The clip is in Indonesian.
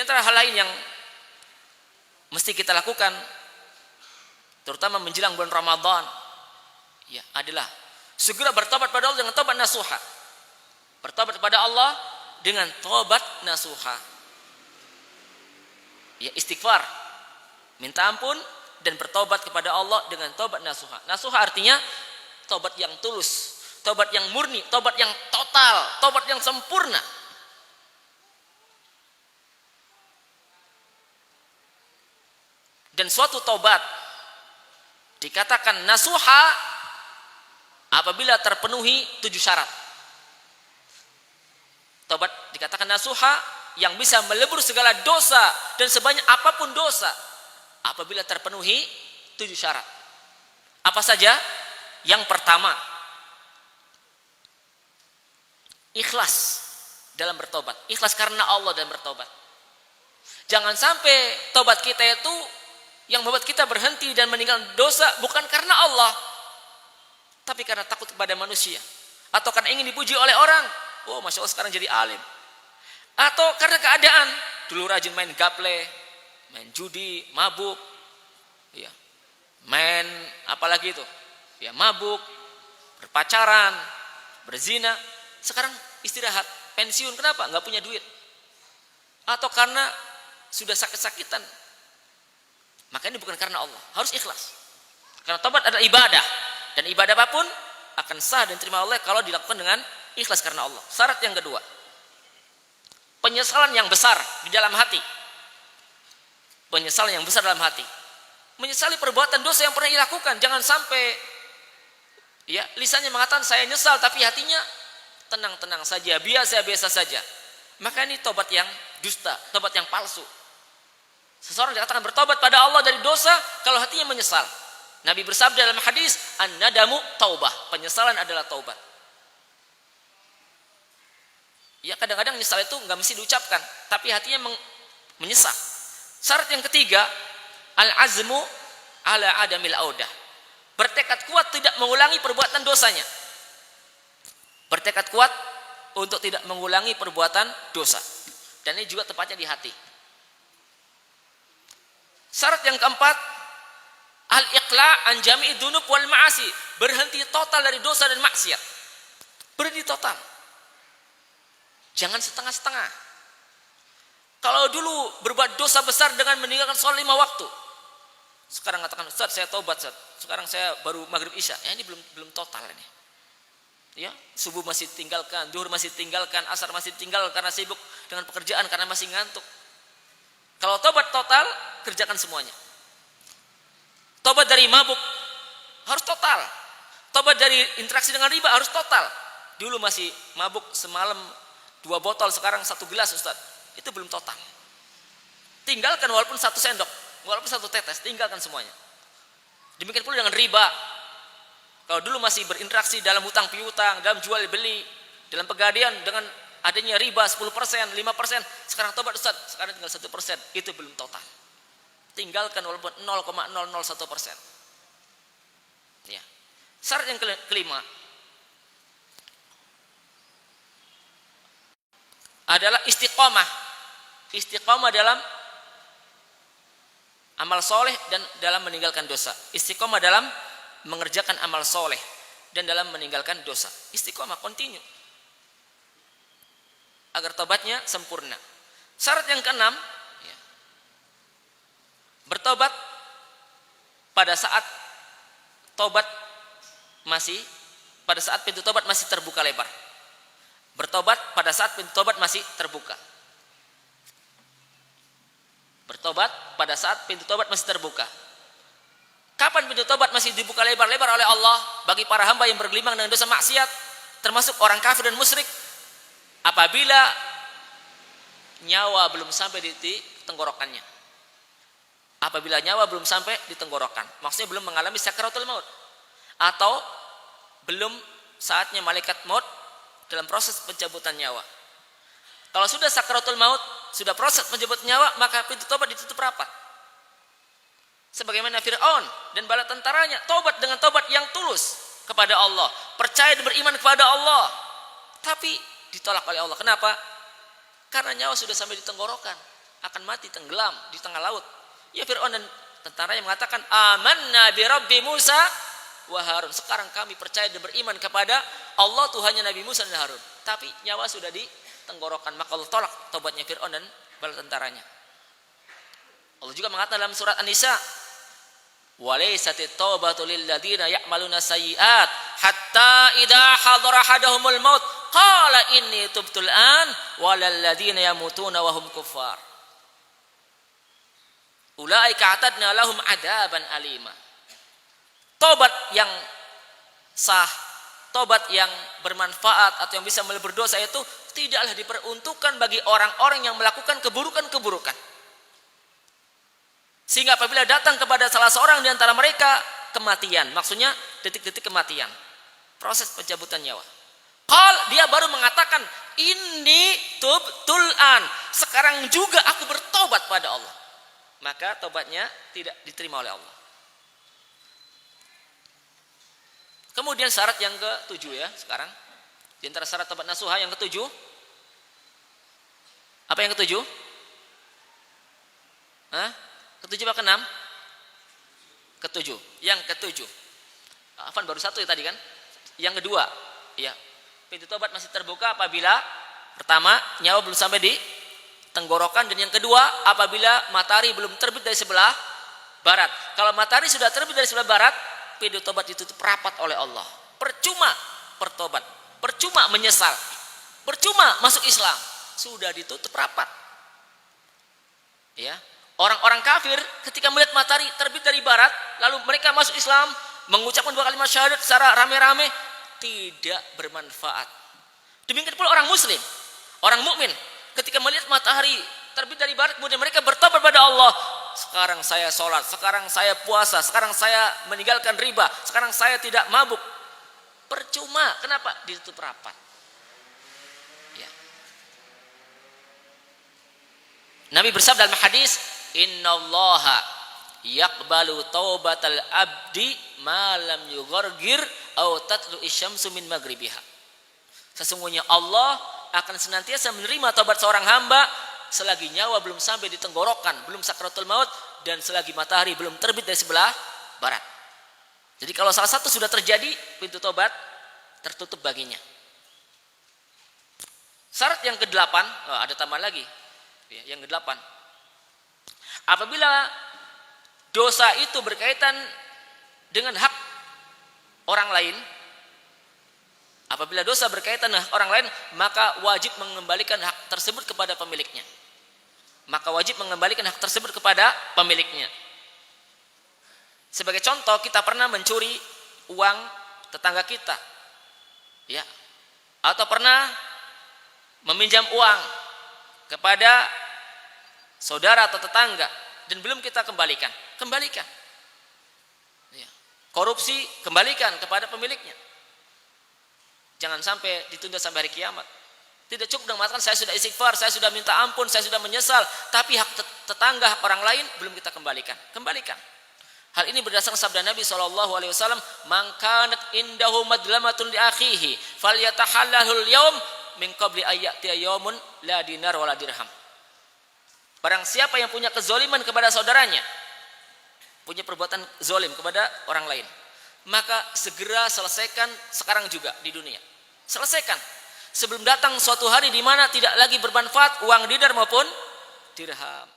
antara hal lain yang mesti kita lakukan terutama menjelang bulan Ramadan ya adalah segera bertobat pada Allah dengan tobat nasuha. Bertobat kepada Allah dengan tobat nasuha. Ya istighfar, minta ampun dan bertobat kepada Allah dengan tobat nasuha. Nasuha artinya tobat yang tulus, tobat yang murni, tobat yang total, tobat yang sempurna. Dan suatu tobat dikatakan nasuha apabila terpenuhi 7 syarat. Tobat dikatakan nasuha yang bisa melebur segala dosa dan sebanyak apapun dosa apabila terpenuhi 7 syarat. Apa saja? Yang pertama, ikhlas dalam bertobat. Ikhlas karena Allah dalam bertobat. Jangan sampai tobat kita itu yang membuat kita berhenti dan meninggalkan dosa bukan karena Allah, tapi karena takut kepada manusia, atau karena ingin dipuji oleh orang. Oh, masya Allah sekarang jadi alim. Atau karena keadaan, dulu rajin main gaple, main judi, mabuk, ya, main apalagi itu, ya mabuk, berpacaran, berzina. Sekarang istirahat, pensiun, kenapa? Nggak punya duit. Atau karena sudah sakit-sakitan. Maka ini bukan karena Allah, harus ikhlas. Karena tobat adalah ibadah, dan ibadah apapun akan sah dan diterima Allah kalau dilakukan dengan ikhlas karena Allah. Syarat yang kedua, penyesalan yang besar di dalam hati. Penyesalan yang besar dalam hati. Menyesali perbuatan dosa yang pernah dilakukan. Jangan sampai ya lisannya mengatakan saya nyesal, tapi hatinya tenang-tenang saja, biasa-biasa saja. Maka ini tobat yang dusta, tobat yang palsu. Seseorang dikatakan bertobat pada Allah dari dosa kalau hatinya menyesal. Nabi bersabda dalam hadis, an-nadamu taubah. Penyesalan adalah taubat. Ya kadang-kadang nyesal itu nggak mesti diucapkan, tapi hatinya menyesal. Syarat yang ketiga, al-azmu ala adamil audah. Bertekad kuat tidak mengulangi perbuatan dosanya. Bertekad kuat untuk tidak mengulangi perbuatan dosa. Dan ini juga tepatnya di hati. Syarat yang keempat, al-iqla an jami'i dzunub wal ma'asi. Berhenti total dari dosa dan maksiat. Berhenti total. Jangan setengah-setengah. Kalau dulu berbuat dosa besar dengan meninggalkan sholat 5 waktu, sekarang katakan Ustaz saya taubat Ustaz, sekarang saya baru maghrib isya, ya ini belum total ini. Ya, subuh masih tinggalkan, zuhur masih tinggalkan, asar masih tinggalkan karena sibuk dengan pekerjaan, karena masih ngantuk. Kalau taubat total, kerjakan semuanya. Taubat dari mabuk harus total. Taubat dari interaksi dengan riba harus total. Dulu masih mabuk semalam 2 botol, sekarang 1 gelas Ustaz. Itu belum total. Tinggalkan walaupun 1 sendok, walaupun 1 tetes, tinggalkan semuanya. Demikian pula dengan riba. Kalau dulu masih berinteraksi dalam hutang piutang, dalam jual beli, dalam pegadaian dengan adanya riba 10%, 5%, sekarang tobat Ustaz, sekarang tinggal 1%, itu belum total. Tinggalkan walaupun 0,001%. Ya. Syarat yang kelima adalah istiqomah. Istiqomah dalam amal soleh dan dalam meninggalkan dosa. Istiqomah dalam mengerjakan amal soleh dan dalam meninggalkan dosa. Istiqomah, continue, agar tobatnya sempurna. Syarat yang keenam, ya, bertobat pada saat pintu tobat masih terbuka lebar. Bertobat pada saat pintu tobat masih terbuka. Bertobat pada saat pintu tobat masih terbuka. Kapan pintu tobat masih dibuka lebar-lebar oleh Allah bagi para hamba yang bergelimang dengan dosa maksiat, termasuk orang kafir dan musyrik? Apabila nyawa belum sampai di tenggorokannya. Apabila nyawa belum sampai di tenggorokan, maksudnya belum mengalami sakaratul maut, atau belum saatnya malaikat maut dalam proses pencabutan nyawa. Kalau sudah sakaratul maut, sudah proses pencabutan nyawa, maka pintu tobat ditutup rapat. Sebagaimana Fir'aun dan bala tentaranya tobat dengan tobat yang tulus kepada Allah, percaya dan beriman kepada Allah, tapi ditolak oleh Allah. Kenapa? Karena nyawa sudah sampai di tenggorokan. akan mati tenggelam di tengah laut. Ya Fir'aun dan tentaranya mengatakan, amanna bi Rabbi Musa wa Harun. Sekarang kami percaya dan beriman kepada Allah Tuhannya Nabi Musa dan Harun. Tapi nyawa sudah di tenggorokan, maka Allah tolak tobatnya Fir'aun dan bala tentaranya. Allah juga mengatakan dalam surat An-Nisa, walaisatit taubatu lil ladzina ya'maluna sayyi'at hatta idza hadara ahaduhumul maut qala inni tubtul an walal ladzina yamutuna wa hum kuffar ulaika atadna lahum adaban alima. Tobat yang sah, tobat yang bermanfaat atau yang bisa melebur dosa itu tidaklah diperuntukkan bagi orang-orang yang melakukan keburukan-keburukan. Sehingga apabila datang kepada salah seorang di antara mereka kematian, maksudnya detik-detik kematian, proses pencabutan nyawa. Dia baru mengatakan, inni tubtul an, sekarang juga aku bertobat pada Allah. Maka tobatnya tidak diterima oleh Allah. Kemudian syarat yang ke-7 ya sekarang. Di antara syarat tobat nasuha yang ke-7. Apa yang ke-7? Ke-7 apa ke-6? Ke-7. Yang ke-7. Afan baru 1 ya tadi kan? Yang kedua, ya. Pintu tobat masih terbuka apabila pertama nyawa belum sampai di tenggorokan, dan yang kedua apabila matahari belum terbit dari sebelah barat. Kalau matahari sudah terbit dari sebelah barat, pintu tobat ditutup rapat oleh Allah. Percuma bertobat, percuma menyesal, percuma masuk Islam, sudah ditutup rapat. Ya. Orang-orang kafir ketika melihat matahari terbit dari barat, lalu mereka masuk Islam, mengucapkan 2 kalimat syahadat secara rame-rame, tidak bermanfaat. Demikian pula orang muslim, orang mukmin, ketika melihat matahari terbit dari barat, kemudian mereka bertobat pada Allah. Sekarang saya sholat, sekarang saya puasa, sekarang saya meninggalkan riba, sekarang saya tidak mabuk. Percuma, kenapa? Ditutup rapat. Ya. Nabi bersabda dalam hadis, innallaha yaqbalu taubatal abdi ma lam yughargir aw tatlu isyamsu min maghribiha. Sesungguhnya Allah akan senantiasa menerima taubat seorang hamba selagi nyawa belum sampai di tenggorokan, belum sakratul maut, dan selagi matahari belum terbit dari sebelah barat. Jadi kalau salah satu sudah terjadi, pintu taubat tertutup baginya. Syarat yang ke-8, ada tambahan lagi. Yang ke-8. Apabila dosa itu berkaitan dengan hak orang lain, apabila dosa berkaitan dengan orang lain, maka wajib mengembalikan hak tersebut kepada pemiliknya. Maka wajib mengembalikan hak tersebut kepada pemiliknya. Sebagai contoh, kita pernah mencuri uang tetangga kita, ya, atau pernah meminjam uang kepada saudara atau tetangga dan belum kita kembalikan. Kembalikan. Ya. Korupsi, kembalikan kepada pemiliknya. Jangan sampai ditunda sampai hari kiamat. Tidak cukup dengan mengatakan saya sudah istighfar, saya sudah minta ampun, saya sudah menyesal, tapi hak tetangga, hak orang lain belum kita kembalikan. Kembalikan. Hal ini berdasarkan sabda Nabi SAW, man kanat indahu madlamatun li akhihi falyatahallahul yaum min qabli ayyatiya yaumun la dinar wala dirham. Barang siapa yang punya kezoliman kepada saudaranya, punya perbuatan zolim kepada orang lain, maka segera selesaikan sekarang juga di dunia. Selesaikan sebelum datang suatu hari di mana tidak lagi bermanfaat uang dinar maupun dirham.